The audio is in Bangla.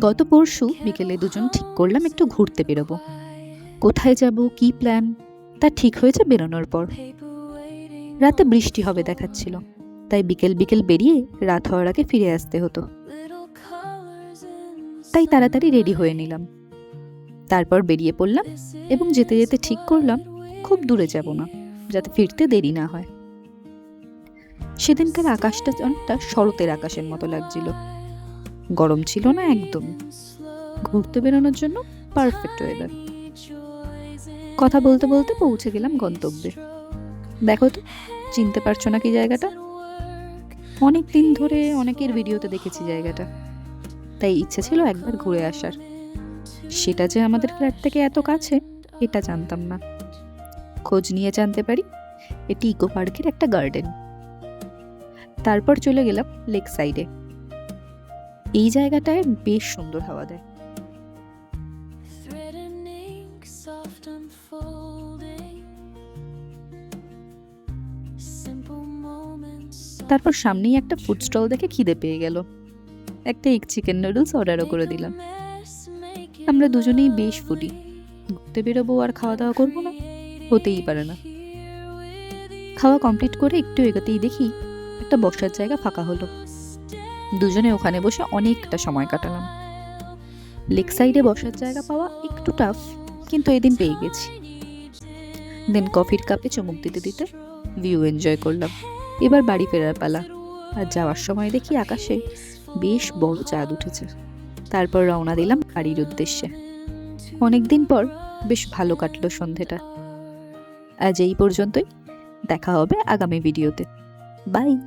গত পরশু বিকেলে দুজন ঠিক করলাম একটু ঘুরতে বেরোবো। কোথায় যাব, কি প্ল্যান, তা ঠিক হয়েছে বেরোনোর পর। রাতে বৃষ্টি হবে দেখাচ্ছিল, তাই বিকেল বিকেল বেরিয়ে রাত হওয়ার আগে ফিরে আসতে হতো। তাই তাড়াতাড়ি রেডি হয়ে নিলাম। তারপর বেরিয়ে পড়লাম এবং যেতে যেতে ঠিক করলাম খুব দূরে যাব না, যাতে ফিরতে দেরি না হয়। সেদিনকার আকাশটা অনেকটা শরতের আকাশের মতো লাগছিল। গরম ছিল না একদম। ঘুরতে বেরোনোর জন্য পারফেক্ট ওয়েদার। কথা বলতে বলতে পৌঁছে গেলাম গন্তব্যে। দেখো তো, চিনতে পারছো নাকি জায়গাটা? অনেক দিন ধরে অনেকের ভিডিওতে দেখেছি জায়গাটা, তাই ইচ্ছে ছিল একবার ঘুরে আসার। সেটা যে আমাদের ফ্ল্যাট থেকে এত কাছে এটা জানতাম না। খোঁজ নিয়ে জানতে পারি এটি ইকো পার্কের একটা গার্ডেন। তারপর চলে গেলাম লেক সাইডে। এই জায়গাটায় বেশ সুন্দর হাওয়া দেয়। তারপর সামনেই একটা ফুড স্টল দেখে খিদে পেয়ে গেল। একটা এগ চিকেন নুডলস অর্ডারও করে দিলাম। আমরা দুজনেই বেশ ফুডি, ঘুরতে বেরোবো আর খাওয়া দাওয়া করবো না, হতেই পারে না। খাওয়া কমপ্লিট করে একটু এগোতেই দেখি একটা বসার জায়গা ফাঁকা হলো। দুজনে ওখানে বসে অনেকটা সময় কাটালাম। লেক সাইডে বসার জায়গা পাওয়া একটু টাফ, কিন্তু এদিন পেয়ে গেছি। দেন কফির কাপে চুমুক দিতে দিতে ভিউ এনজয় করলাম। এবার বাড়ি ফেরার পালা। আর যাওয়ার সময় দেখি আকাশে বেশ বড় চাঁদ উঠেছে। তারপর রওনা দিলাম বাড়ির উদ্দেশ্যে। অনেকদিন পর বেশ ভালো কাটলো সন্ধেটা। আজ এই পর্যন্তই। দেখা হবে আগামী ভিডিওতে। বাই।